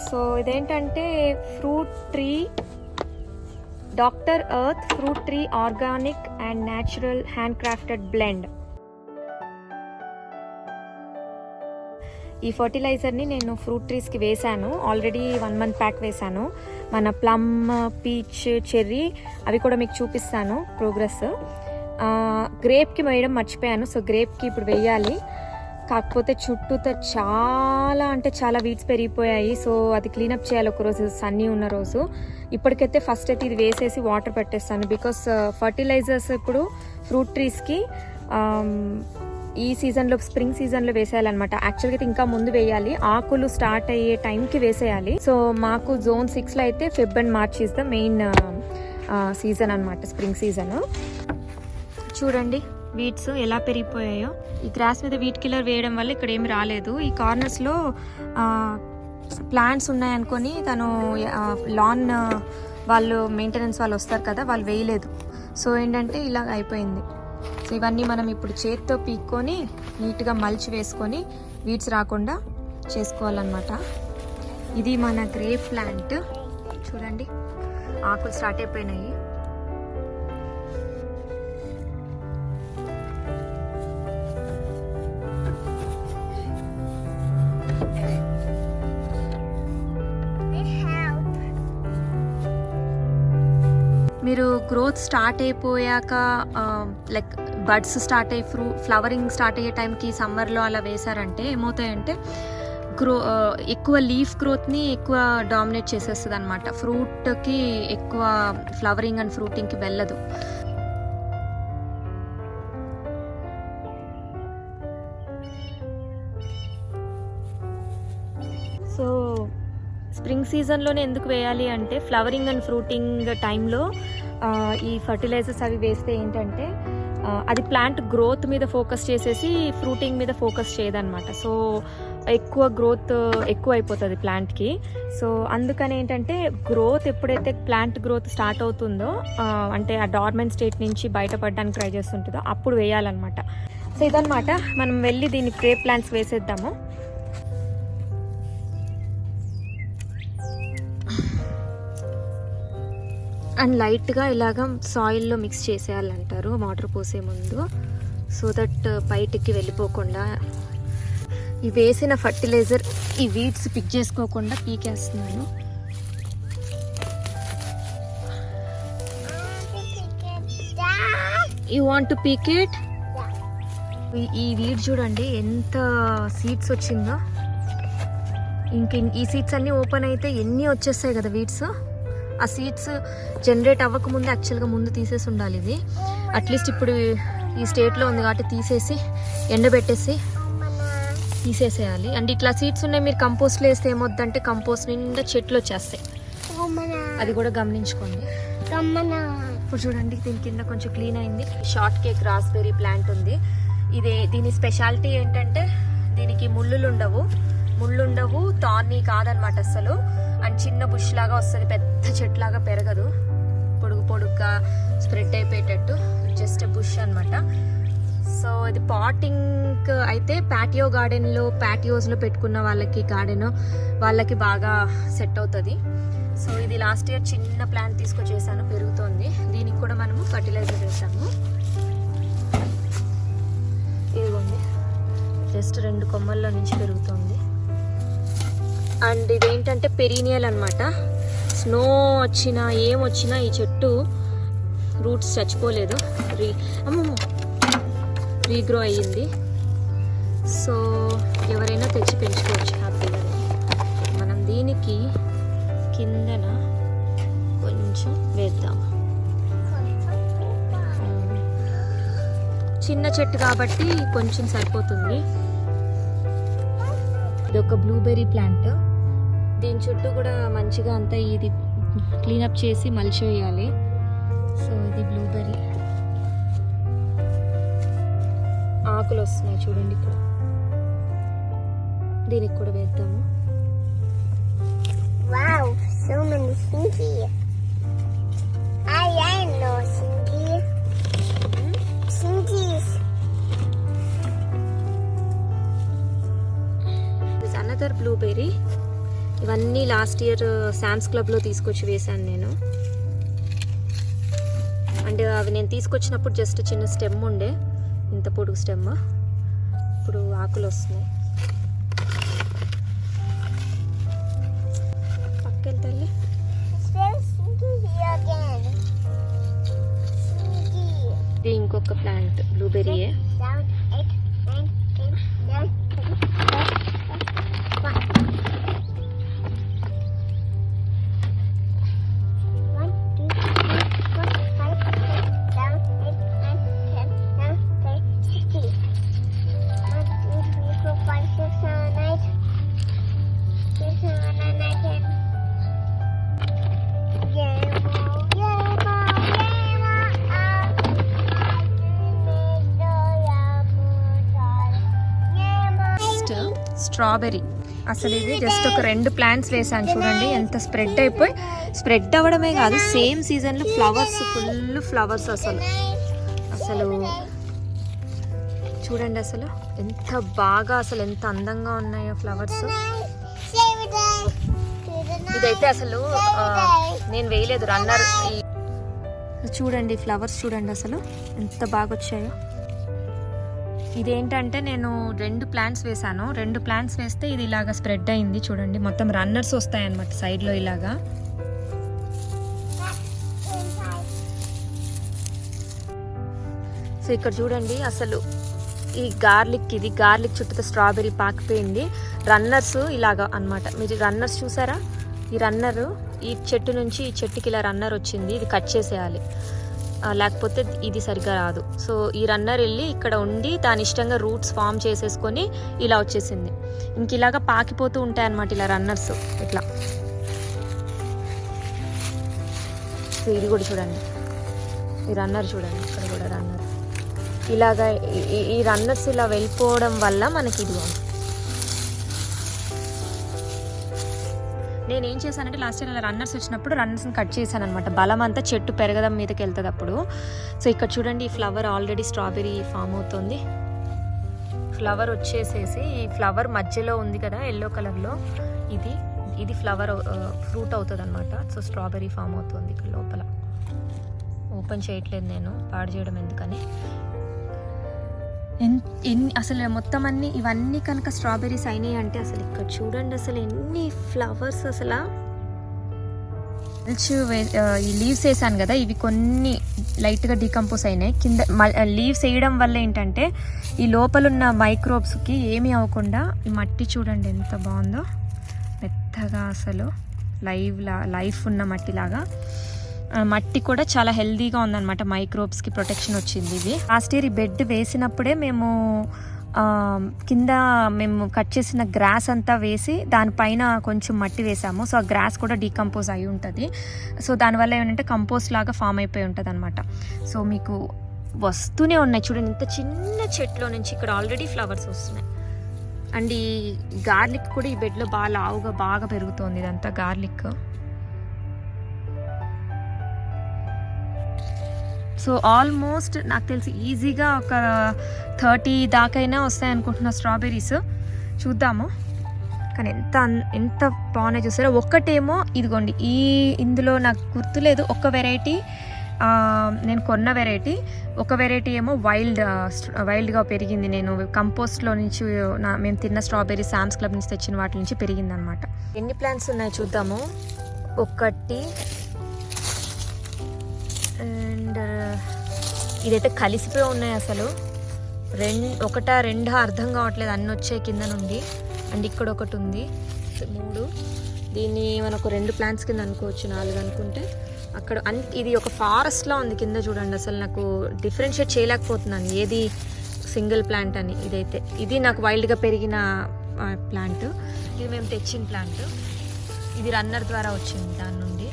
So ఇదేంటంటే fruit tree, doctor earth fruit tree organic and natural hand crafted blend. ఈ ఫర్టిలైజర్ని నేను fruit ట్రీస్కి వేశాను already, 1 month back వేశాను. మన ప్లమ్, పీచ్, చెర్రీ అవి కూడా మీకు చూపిస్తాను ప్రోగ్రెస్. గ్రేప్కి వేయడం మర్చిపోయాను, సో గ్రేప్కి ఇప్పుడు వేయాలి. కాకపోతే చుట్టూతో చాలా అంటే చాలా వీడ్స్ పెరిగిపోయాయి. సో అది క్లీనప్ చేయాలి ఒకరోజు సన్నీ ఉన్న రోజు. ఇప్పటికైతే ఫస్ట్ అయితే ఇది వేసేసి వాటర్ పెట్టేస్తాను. బికాస్ ఫర్టిలైజర్స్ ఇప్పుడు ఫ్రూట్ ట్రీస్కి ఈ సీజన్లో, స్ప్రింగ్ సీజన్లో వేసేయాలన్నమాట. యాక్చువల్గా అయితే ఇంకా ముందు వేయాలి, ఆకులు స్టార్ట్ అయ్యే టైంకి వేసేయాలి. సో మాకు జోన్ 6లో అయితే Feb and March is the main season అనమాట, స్ప్రింగ్ సీజన్. చూడండి వీడ్స్ ఎలా పెరిగిపోయాయో. ఈ గ్రాస్ మీద వీట్ కిల్లర్ వేయడం వల్ల ఇక్కడ ఏమి రాలేదు. ఈ కార్నర్స్లో ప్లాంట్స్ ఉన్నాయనుకొని తను లాన్ వాళ్ళు మెయింటెనెన్స్ వాళ్ళు వస్తారు కదా, వాళ్ళు వేయలేదు. సో ఏంటంటే ఇలా అయిపోయింది. సో ఇవన్నీ మనం ఇప్పుడు చేతితో పీక్కొని నీట్గా మల్చి వేసుకొని వీడ్స్ రాకుండా చేసుకోవాలన్నమాట. ఇది మన గ్రేప్ ప్లాంట్ చూడండి, ఆకులు స్టార్ట్ అయిపోయినాయి. మీరు గ్రోత్ స్టార్ట్ అయిపోయాక లైక్ బడ్స్ స్టార్ట్ అయ్యి ఫ్లవరింగ్ స్టార్ట్ అయ్యే టైంకి సమ్మర్లో అలా వేశారంటే ఏమవుతాయంటే ఎక్కువ లీఫ్ గ్రోత్ని ఎక్కువ డామినేట్ చేసేస్తుంది అనమాట. ఫ్రూట్కి ఎక్కువ ఫ్లవరింగ్ అండ్ ఫ్రూటింగ్కి వెళ్ళదు. సో స్ప్రింగ్ సీజన్లోనే ఎందుకు వేయాలి అంటే ఫ్లవరింగ్ అండ్ ఫ్రూటింగ్ టైంలో ఈ ఫర్టిలైజర్స్ అవి వేస్తే ఏంటంటే అది ప్లాంట్ గ్రోత్ మీద ఫోకస్ చేసేసి ఫ్రూటింగ్ మీద ఫోకస్ చేయదన్నమాట. సో ఎక్కువ గ్రోత్ ఎక్కువ అయిపోతుంది ప్లాంట్కి. సో అందుకని ఏంటంటే గ్రోత్ ఎప్పుడైతే ప్లాంట్ గ్రోత్ స్టార్ట్ అవుతుందో, అంటే ఆ డార్మెంట్ స్టేట్ నుంచి బయటపడడానికి ట్రై చేస్తుంటుందో అప్పుడు వేయాలన్నమాట. సో ఇదన్నమాట, మనం వెళ్ళి దీన్ని గ్రేప్ ప్లాంట్స్ వేసేద్దాము. అండ్ లైట్గా ఇలాగ సాయిల్లో మిక్స్ చేసేయాలంటారు వాటర్ పోసే ముందు, సో దట్ బయటికి వెళ్ళిపోకుండా. ఈ వేసిన ఫర్టిలైజర్ ఈ వీడ్స్ పిక్ చేసుకోకుండా పీకేస్తున్నాను. You want to pick it? ఈ వీడ్ చూడండి ఎంత సీడ్స్ వచ్చిందో. ఇంక ఈ సీడ్స్ అన్నీ ఓపెన్ అయితే ఎన్ని వచ్చేస్తాయి కదా వీడ్స్. ఆ సీడ్స్ జనరేట్ అవ్వకముందు యాక్చువల్గా ముందు తీసేసి ఉండాలి. ఇది అట్లీస్ట్ ఇప్పుడు ఈ స్టేట్లో ఉంది కాబట్టి తీసేసి ఎండబెట్టేసి తీసేసేయాలి. అండ్ ఇట్లా సీడ్స్ ఉన్నాయి, మీరు కంపోస్ట్లో వేస్తే ఏమొద్దంటే కంపోస్ట్ నిండా చెట్లు వచ్చేస్తాయి, అది కూడా గమనించుకోండి. ఇప్పుడు చూడండి దీని కింద కొంచెం క్లీన్ అయింది. షార్ట్ కేక్ రాస్బెర్రీ ప్లాంట్ ఉంది. దీని స్పెషాలిటీ ఏంటంటే దీనికి ముళ్ళులు ఉండవు, తాన్ని కాదనమాట అసలు. అండ్ చిన్న బుష్ లాగా వస్తుంది, పెద్ద చెట్టు లాగా పెరగదు, పొడుగ్గా స్ప్రెడ్ అయిపోయేటట్టు జస్ట్ బుష్ అనమాట. సో ఇది పాటింగ్ అయితే ప్యాటియోస్లో పెట్టుకున్న వాళ్ళకి బాగా సెట్ అవుతుంది. సో ఇది లాస్ట్ ఇయర్ చిన్న ప్లాంట్ తీసుకొచ్చేసాను, పెరుగుతోంది. దీనికి కూడా మనము ఫర్టిలైజర్ వేసాము. ఇదిగోండి జస్ట్ 2 కొమ్మల్లో నుంచి పెరుగుతోంది. అండ్ ఇదేంటంటే పెరీనియల్ అనమాట. స్నో వచ్చినా ఏమొచ్చినా ఈ చెట్టు రూట్స్ చచ్చిపోలేదు, రీగ్రో అయ్యింది. సో ఎవరైనా తెచ్చి పెంచుకోవచ్చు హ్యాపీగా. మనం దీనికి కిందన కొంచెం వేద్దాం. చిన్న చెట్టు కాబట్టి కొంచెం సరిపోతుంది. ఇది ఒక బ్లూబెర్రీ ప్లాంట్. దీని చుట్టూ కూడా మంచిగా అంతా ఇది క్లీనప్ చేసి మల్చి వేయాలి. సో ఇది బ్లూబెర్రీ ఆకులు వస్తున్నాయి చూడండి ఇక్కడ. దీనికి కూడా వేద్దాము. Wow, so many stinky. I know stinky. Stinkies. This another blueberry. ఇవన్నీ లాస్ట్ ఇయర్ శామ్స్ క్లబ్లో తీసుకొచ్చి వేశాను నేను. అండ్ అవి నేను తీసుకొచ్చినప్పుడు జస్ట్ చిన్న స్టెమ్ ఉండే, ఇంత పొడుగు స్టెమ్. ఇప్పుడు ఆకులు వస్తున్నాయి. పక్కకి తల్లి. ఇది ఇంకొక ప్లాంట్ బ్లూబెర్రీయే. స్ట్రాబెర్రీ. అసలు ఇది జస్ట్ ఒక 2 ప్లాంట్స్ వేసాను చూడండి, ఎంత స్ప్రెడ్ అయిపోయి. స్ప్రెడ్ అవ్వడమే కాదు, సేమ్ సీజన్లో ఫ్లవర్స్, ఫుల్ ఫ్లవర్స్. అసలు చూడండి అసలు ఎంత బాగా, అసలు ఎంత అందంగా ఉన్నాయో ఫ్లవర్స్. ఇదైతే అసలు నేను వేయలేదు, రన్నర్. చూడండి ఫ్లవర్స్ చూడండి అసలు ఎంత బాగా వచ్చాయో. ఇదేంటంటే నేను 2 ప్లాంట్స్ వేసాను. 2 ప్లాంట్స్ వేస్తే ఇది ఇలాగా స్ప్రెడ్ అయింది చూడండి, మొత్తం రన్నర్స్ వస్తాయన్నమాట సైడ్లో ఇలాగా. సో ఇక్కడ చూడండి అసలు ఈ ఇది గార్లిక్ చుట్టూ స్ట్రాబెర్రీ పాకిపోయింది. రన్నర్స్ ఇలాగా అన్నమాట. మీరు రన్నర్స్ చూసారా? ఈ రన్నర్ ఈ చెట్టు నుంచి ఈ చెట్టుకి ఇలా రన్నర్ వచ్చింది, ఇది కట్ చేసేయాలి, లేకపోతే ఇది సరిగ్గా రాదు. సో ఈ రన్నర్ వెళ్ళి ఇక్కడ ఉండి దాని ఇష్టంగా రూట్స్ ఫామ్ చేసేసుకొని ఇలా వచ్చేసింది. ఇంక ఇలాగా పాకిపోతూ ఉంటాయి అన్నమాట ఇలా రన్నర్స్ ఇట్లా. సో ఇది కూడా చూడండి, ఈ రన్నర్ చూడండి, ఇక్కడ కూడా రన్నర్ ఇలాగా. ఈ రన్నర్స్ ఇలా వెళ్ళిపోవడం వల్ల మనకి ఇది. నేను ఏం చేశానంటే లాస్ట్ ఇయర్ అలా రన్నర్స్ వచ్చినప్పుడు రన్నర్స్ని కట్ చేశాను అనమాట, బలం అంతా చెట్టు పెరగడం మీదకి వెళ్తుంది అప్పుడు. సో ఇక్కడ చూడండి ఈ ఫ్లవర్ ఆల్రెడీ స్ట్రాబెర్రీ ఫామ్ అవుతుంది. ఫ్లవర్ వచ్చేసేసి ఈ ఫ్లవర్ మధ్యలో ఉంది కదా ఎల్లో కలర్లో, ఇది ఫ్లవర్ ఫ్రూట్ అవుతుంది అనమాట. సో స్ట్రాబెర్రీ ఫామ్ అవుతుంది ఇక్కడ లోపల. ఓపెన్ చేయట్లేదు నేను, పాడు చేయడం ఎందుకని. అసలు మొత్తం ఇవన్నీ కనుక స్ట్రాబెర్రీస్ అయినాయి అంటే అసలు ఇక్కడ చూడండి అసలు ఎన్ని ఫ్లవర్స్. అసలు ఈ లీవ్స్ వేసాను కదా, ఇవి కొన్ని లైట్గా డీకంపోజ్ అయినాయి. కింద లీవ్స్ వేయడం వల్ల ఏంటంటే ఈ లోపల ఉన్న మైక్రోబ్స్కి ఏమీ అవ్వకుండా ఈ మట్టి చూడండి ఎంత బాగుందో, మెత్తగా అసలు లైఫ్ ఉన్న మట్టిలాగా. మట్టి కూడా చాలా హెల్దీగా ఉందన్నమాట, మైక్రోబ్స్కి ప్రొటెక్షన్ వచ్చింది. ఇది లాస్ట్ ఇయర్ ఈ బెడ్ వేసినప్పుడే మేము కింద కట్ చేసిన గ్రాస్ అంతా వేసి దానిపైన కొంచెం మట్టి వేసాము. సో ఆ గ్రాస్ కూడా డీకంపోజ్ అయి ఉంటుంది. సో దానివల్ల ఏంటంటే కంపోస్ట్ లాగా ఫామ్ అయిపోయి ఉంటుంది అనమాట. సో మీకు వస్తూనే ఉన్నాయి చూడండి, ఇంత చిన్న చెట్లో నుంచి ఇక్కడ ఆల్రెడీ ఫ్లవర్స్ వస్తున్నాయి. అండ్ ఈ గార్లిక్ కూడా ఈ బెడ్లో బాగా లావుగా బాగా పెరుగుతుంది. ఇదంతా గార్లిక్. సో ఆల్మోస్ట్ నాకు తెలిసి ఈజీగా ఒక 30 దాకైనా వస్తాయనుకుంటున్నా స్ట్రాబెర్రీస్. చూద్దాము. కానీ ఎంత బాగున్నాయి చూసారా. ఒక్కటేమో ఇదిగోండి, ఇందులో నాకు గుర్తులేదు, ఒక వెరైటీ నేను కొన్న వెరైటీ, ఒక వెరైటీ ఏమో వైల్డ్గా పెరిగింది. నేను కంపోస్ట్లో నుంచి మేము తిన్న స్ట్రాబెర్రీ శామ్స్ క్లబ్ నుంచి తెచ్చిన వాటి నుంచి పెరిగింది అనమాట. ఎన్ని ప్లాంట్స్ ఉన్నాయి చూద్దాము. 1 అండ్ ఇదైతే కలిసిపోయి ఉన్నాయి అసలు. 1 అర్థం కావట్లేదు, అన్నీ వచ్చాయి కింద నుండి. అండ్ ఇక్కడ ఒకటి ఉంది, 3. దీన్ని మనకు 2 ప్లాంట్స్ కింద అనుకోవచ్చు, 4 అనుకుంటే. అక్కడ ఇది ఒక ఫారెస్ట్లా ఉంది కింద చూడండి. అసలు నాకు డిఫరెన్షియేట్ చేయలేకపోతున్నాను ఏది సింగిల్ ప్లాంట్ అని. ఇది నాకు వైల్డ్గా పెరిగిన ప్లాంట్, ఇది మేము తెచ్చిన ప్లాంట్. ఇది రన్నర్ ద్వారా వచ్చింది దాని నుండి.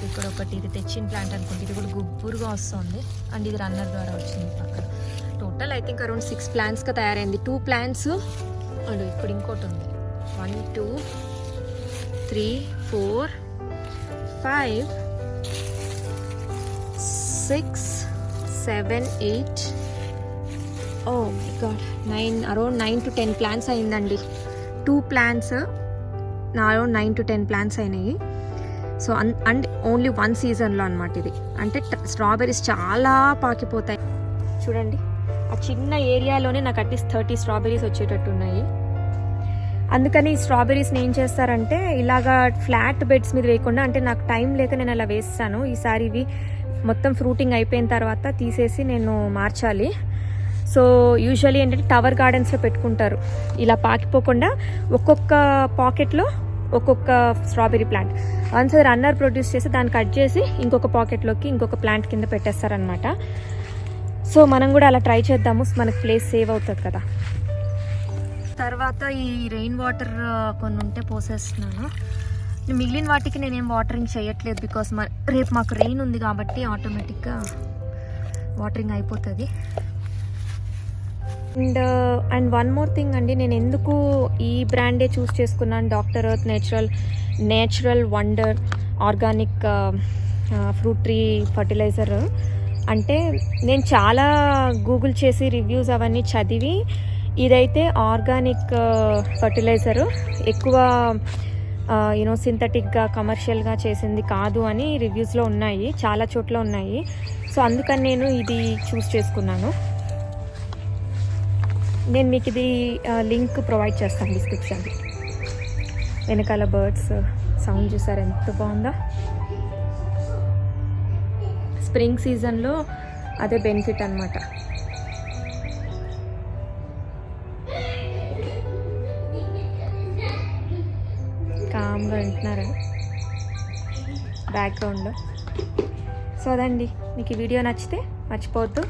ఇక్కడ ఒకటి ఇది తెచ్చిన ప్లాంట్ అనుకుంటే, ఇది కూడా గుబ్బురుగా వస్తుంది. అండ్ ఇది రన్నర్ ద్వారా వచ్చింది పక్కన. టోటల్ ఐ థింక్ అరౌండ్ 6 ప్లాంట్స్గా తయారైంది. 2 ప్లాంట్స్ అండ్ ఇక్కడ ఇంకోటి ఉంది. 1 2 3 4 5 6 7 8 oh my God 9 around 9 to 10 plants అయిందండి. 2 ప్లాంట్స్ నాలో 9 to 10 ప్లాంట్స్ అయినాయి. సో అండ్ ఓన్లీ 1 సీజన్లో అనమాట ఇది. అంటే స్ట్రాబెర్రీస్ చాలా పాకిపోతాయి. చూడండి, ఆ చిన్న ఏరియాలోనే నాకు అట్లీస్ట్ 30 స్ట్రాబెర్రీస్ వచ్చేటట్టు ఉన్నాయి. అందుకని ఈ స్ట్రాబెర్రీస్ని ఏం చేస్తారంటే ఇలాగా ఫ్లాట్ బెడ్స్ మీద వేయకుండా, అంటే నాకు టైం లేక నేను అలా వేస్తాను. ఈసారి ఇవి మొత్తం ఫ్రూటింగ్ అయిపోయిన తర్వాత తీసేసి నేను మార్చాలి. సో యూజువల్లీ ఏంటంటే టవర్ గార్డెన్స్లో పెట్టుకుంటారు. ఇలా పాకిపోకుండా ఒక్కొక్క పాకెట్లో ఒక్కొక్క strawberry plant. Once runner produce చేసి దాన్ని కట్ చేసి ఇంకొక పాకెట్లోకి ఇంకొక ప్లాంట్ కింద పెట్టేస్తారనమాట. సో మనం కూడా అలా ట్రై చేద్దాము, మనకు ప్లేస్ సేవ్ అవుతుంది కదా. తర్వాత ఈ రెయిన్ వాటర్ కొన్ని ఉంటే పోసేస్తున్నాను. మిగిలిన వాటికి నేనేం వాటరింగ్ చేయట్లేదు, బికాస్ రేపు మాకు రెయిన్ ఉంది కాబట్టి ఆటోమేటిక్గా వాటరింగ్ అయిపోతుంది. అండ్ వన్ మోర్ థింగ్ అండి, నేను ఎందుకు ఈ బ్రాండే చూస్ చేసుకున్నాను, doctor Earth natural wonder organic fruit tree fertilizer అంటే, నేను చాలా గూగుల్ చేసి రివ్యూస్ అవన్నీ చదివి ఇదైతే ఆర్గానిక్ ఫర్టిలైజరు, ఎక్కువ సింథటిక్గా కమర్షియల్గా చేసింది కాదు అని రివ్యూస్లో ఉన్నాయి, చాలా చోట్ల ఉన్నాయి. సో అందుకని నేను ఇది చూస్ చేసుకున్నాను. నేను మీకు ఇది లింక్ ప్రొవైడ్ చేస్తాను డిస్క్రిప్షన్లో. వెనకాల బర్డ్స్ సౌండ్ చూసారు ఎంత బాగుందో. స్ప్రింగ్ సీజన్లో అదే బెనిఫిట్ అన్నమాట. కామ్గా వింటున్నారా బ్యాక్గ్రౌండ్లో. సో అదండి, మీకు ఈ వీడియో నచ్చితే మర్చిపోవద్దు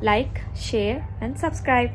లైక్, షేర్ అండ్ సబ్స్క్రైబ్.